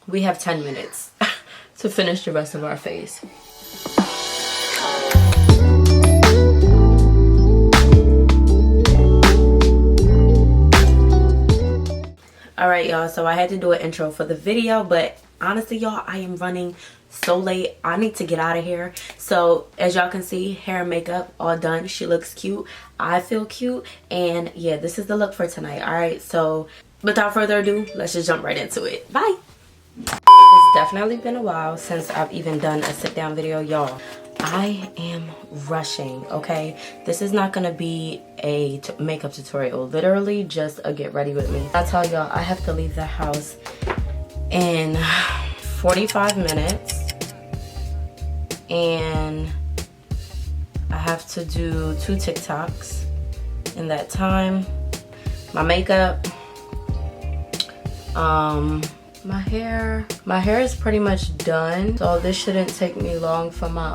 we have 10 minutes to finish the rest of our face. Alright y'all, so I had to do an intro for the video, but honestly y'all, I am running so late. I need to get out of here. So as y'all can see, hair and makeup all done. She looks cute, I feel cute, and yeah, this is the look for tonight. Alright, so without further ado, let's just jump right into it. Bye. It's definitely been a while since I've even done a sit down video, y'all. I am rushing, okay? This is not gonna be a makeup tutorial, literally just a get ready with me. I tell y'all, I have to leave the house in 45 minutes and I have to do 2 TikToks in that time. My makeup, my hair is pretty much done, so this shouldn't take me long for my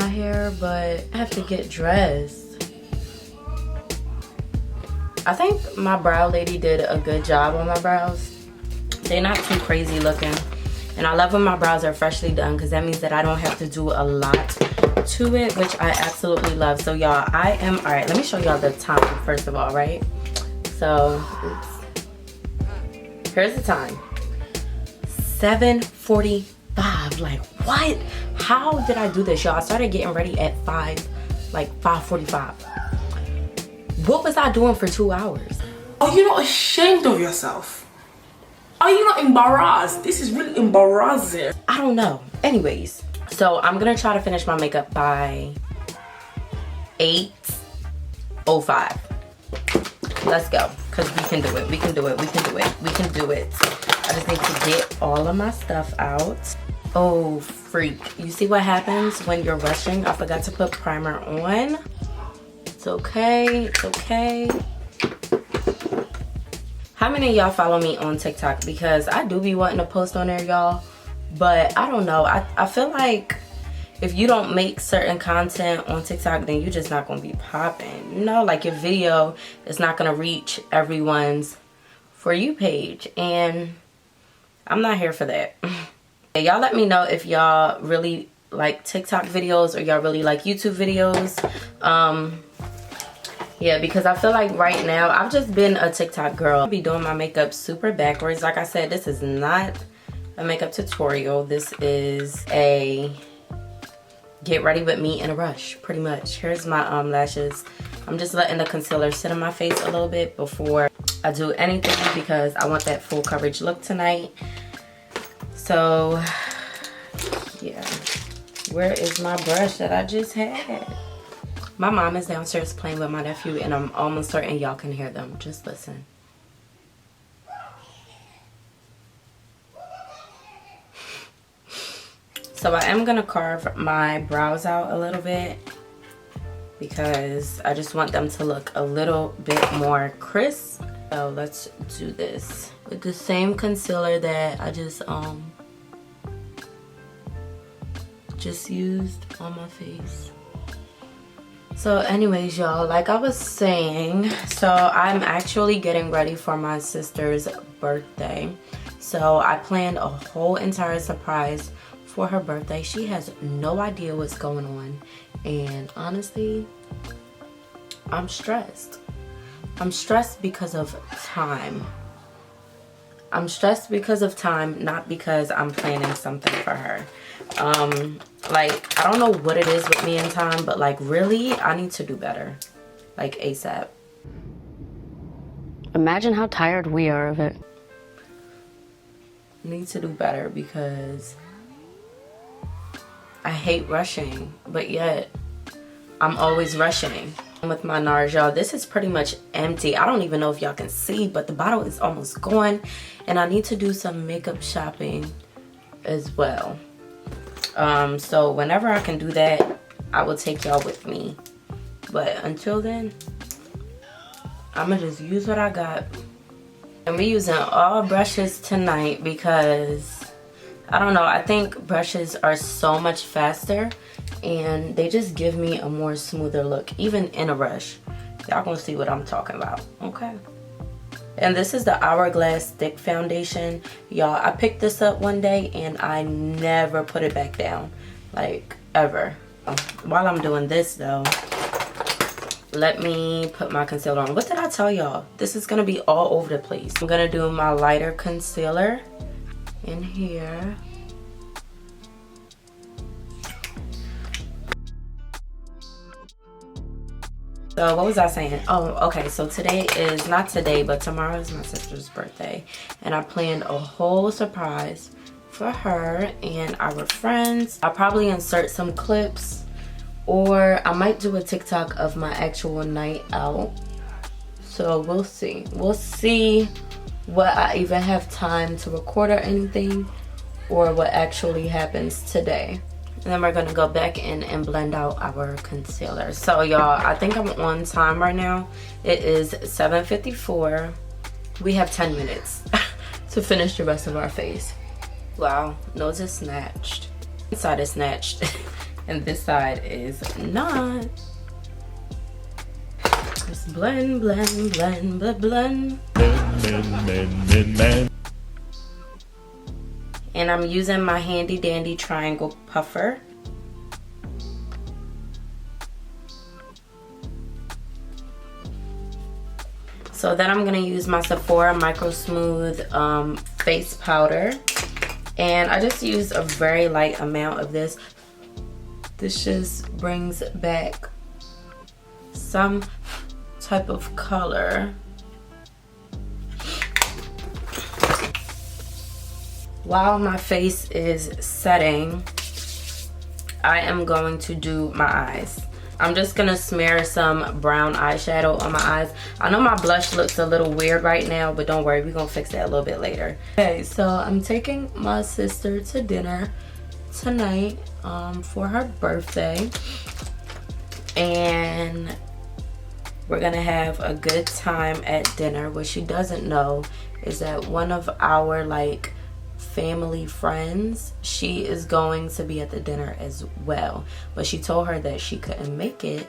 hair, but I have to get dressed. I think my brow lady did a good job on my brows. They're not too crazy looking, and I love when my brows are freshly done because that means that I don't have to do a lot to it, which I absolutely love. So y'all, I am all right. Let me show y'all the time first of all, right? So oops. Here's the time. 7:45. Like what? How did I do this, y'all? I started getting ready at 5:45. What was I doing for 2 hours? Are you not ashamed of yourself? Are you not embarrassed? This is really embarrassing. I don't know. Anyways, so I'm gonna try to finish my makeup by 8:05. Let's go, because we can do it. We can do it. We can do it. We can do it. I just need to get all of my stuff out. Oh, freak. You see what happens when you're rushing? I forgot to put primer on. It's okay. It's okay. How many of y'all follow me on TikTok? Because I do be wanting to post on there, y'all. But I don't know. I feel like if you don't make certain content on TikTok, then you're just not going to be popping. You know, like your video is not going to reach everyone's For You page. And I'm not here for that. Y'all let me know if y'all really like TikTok videos or y'all really like YouTube videos. Yeah, because I feel like right now I've just been a TikTok girl. I'll be doing my makeup super backwards. Like I said, this is not a makeup tutorial. This is a get ready with me in a rush, pretty much. Here's my lashes. I'm just letting the concealer sit on my face a little bit before I do anything because I want that full coverage look tonight. So yeah, where is my brush that I just had? My mom is downstairs playing with my nephew and I'm almost certain y'all can hear them. Just listen. So I am gonna carve my brows out a little bit because I just want them to look a little bit more crisp. So let's do this with the same concealer that I just used on my face. So anyways, y'all, like I was saying, so I'm actually getting ready for my sister's birthday. So I planned a whole entire surprise for her birthday. She has no idea what's going on, and honestly, I'm stressed. I'm stressed because of time. I'm stressed because of time, not because I'm planning something for her. Like, I don't know what it is with me and time, but like really, I need to do better. Like ASAP. Imagine how tired we are of it. I need to do better because I hate rushing, but yet I'm always rushing. With my NARS, y'all, this is pretty much empty. I don't even know if y'all can see, but the bottle is almost gone, and I need to do some makeup shopping as well. So whenever I can do that, I will take y'all with me, but until then, I'm gonna just use what I got. And we're using all brushes tonight because I don't know, I think brushes are so much faster and they just give me a more smoother look, even in a rush. Y'all gonna see what I'm talking about, okay? And this is the Hourglass Stick Foundation. Y'all, I picked this up one day and I never put it back down. Like, ever. While I'm doing this though, let me put my concealer on. What did I tell y'all? This is gonna be all over the place. I'm gonna do my lighter concealer in here. So what was I saying? Oh, okay, so today is, not today, but tomorrow is my sister's birthday. And I planned a whole surprise for her and our friends. I'll probably insert some clips, or I might do a TikTok of my actual night out. So we'll see. We'll see what I even have time to record or anything, or what actually happens today. And then we're gonna go back in and blend out our concealer. So y'all, I think I'm on time right now. It is 7:54. We have 10 minutes to finish the rest of our face. Wow, nose is snatched. This side is snatched and this side is not. Just blend, blend, blend, blend, blend. And I'm using my handy dandy triangle puffer. So then I'm gonna use my Sephora Micro Smooth face powder. And I just use a very light amount of this. This just brings back some type of color. While my face is setting, I am going to do my eyes. I'm just gonna smear some brown eyeshadow on my eyes. I know my blush looks a little weird right now, but don't worry, we're gonna fix that a little bit later. Okay, so I'm taking my sister to dinner tonight for her birthday. And we're gonna have a good time at dinner. What she doesn't know is that one of our like family friends, she is going to be at the dinner as well, but she told her that she couldn't make it,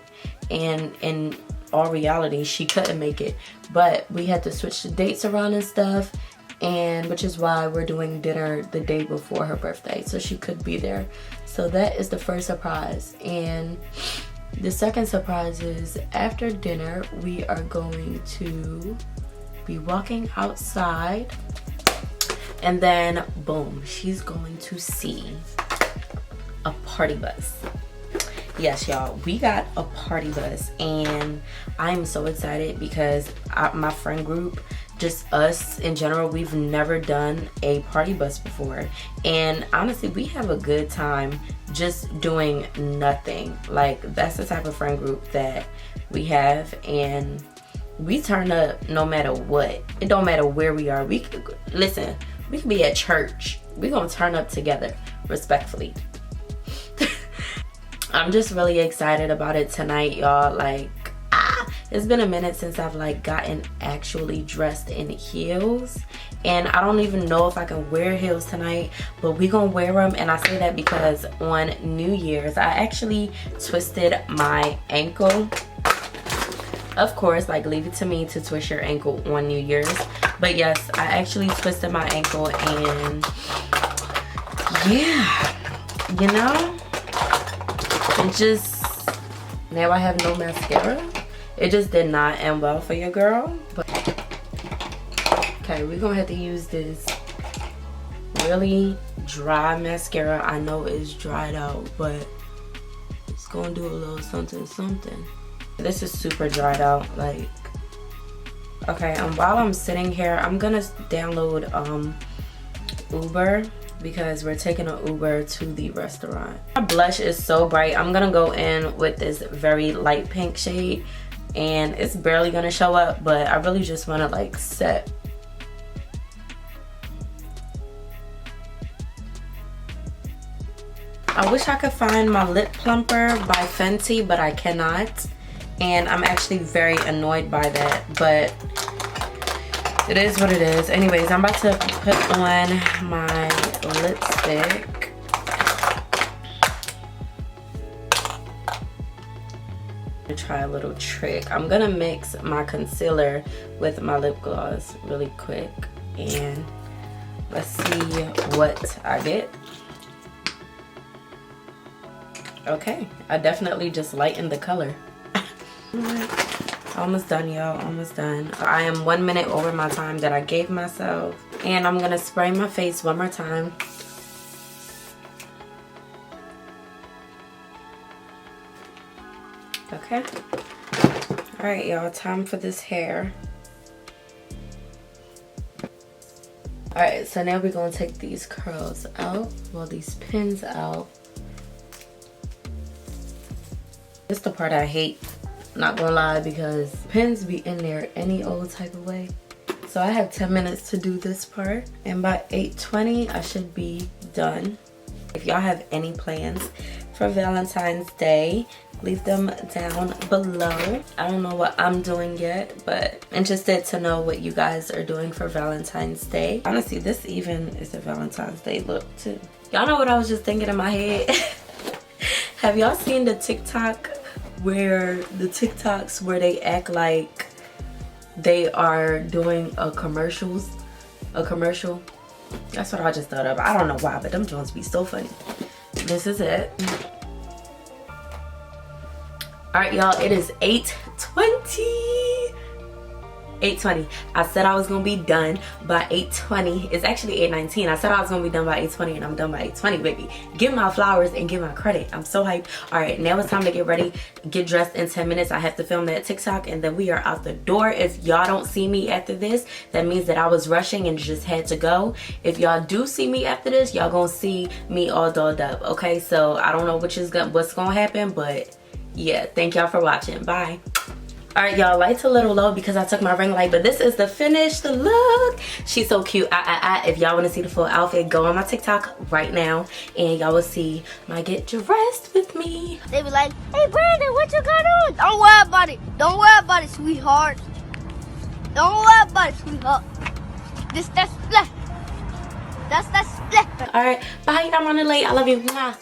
and in all reality she couldn't make it, but we had to switch the dates around and stuff, and which is why we're doing dinner the day before her birthday so she could be there. So that is the first surprise. And the second surprise is after dinner we are going to be walking outside. And then, boom, she's going to see a party bus. Yes, y'all, we got a party bus. And I'm so excited because my friend group, just us in general, we've never done a party bus before. And honestly, we have a good time just doing nothing. Like, that's the type of friend group that we have. And we turn up no matter what. It don't matter where we are. Listen, we could be at church. We're gonna turn up together, respectfully. I'm just really excited about it tonight, y'all. Like, it's been a minute since I've like gotten actually dressed in heels. And I don't even know if I can wear heels tonight, but we gonna wear them. And I say that because on New Year's, I actually twisted my ankle. Of course, like, leave it to me to twist your ankle on New Year's. But yes, I actually twisted my ankle, and yeah, you know, it just, now I have no mascara. It just did not end well for your girl. But okay, we're gonna have to use this really dry mascara. I know it's dried out, but it's gonna do a little something something. This is super dried out, like. Okay, while I'm sitting here, I'm gonna download Uber because we're taking an Uber to the restaurant. My blush is so bright. I'm gonna go in with this very light pink shade, and it's barely gonna show up, but I really just wanna like set. I wish I could find my lip plumper by Fenty, but I cannot. And I'm actually very annoyed by that, but it is what it is. Anyways, I'm about to put on my lipstick. Try a little trick. I'm gonna mix my concealer with my lip gloss really quick, and let's see what I get. Okay, I definitely just lightened the color. Almost done, y'all, almost done. I am 1 minute over my time that I gave myself, and I'm gonna spray my face one more time. Okay. All right, y'all, time for this hair. All right, so now we're gonna take these curls out, well, these pins out. This is the part I hate, not gonna lie, because pins be in there any old type of way. So I have 10 minutes to do this part, and by 8:20 I should be done. If y'all have any plans for Valentine's Day, leave them down below. I don't know what I'm doing yet, but interested to know what you guys are doing for Valentine's Day. Honestly, this even is a Valentine's Day look too. Y'all know what I was just thinking in my head? Have y'all seen the TikTok where they act like they are doing a commercial? That's what I just thought of. I don't know why, but them joints be so funny. This is it. All right, y'all, it is 8:20. 8:20. I said I was gonna be done by 8:20. It's actually 8:19. I said I was gonna be done by 8:20, and I'm done by 8:20, baby. Give my flowers and give my credit. I'm so hyped. All right, now it's time to get ready, get dressed in 10 minutes. I have to film that TikTok, and then we are out the door. If y'all don't see me after this, that means that I was rushing and just had to go. If y'all do see me after this, y'all gonna see me all dolled up, okay? So I don't know what's gonna happen, but yeah, thank y'all for watching. Bye. All right, y'all, light's a little low because I took my ring light, but this is the finished look. She's so cute. If y'all want to see the full outfit, go on my TikTok right now, and y'all will see my get dressed with me. They be like, hey, Brandon, what you got on? Don't worry about it. Don't worry about it, sweetheart. Don't worry about it, sweetheart. That's split. That's split. All right, bye. I'm running late. I love you. Mwah.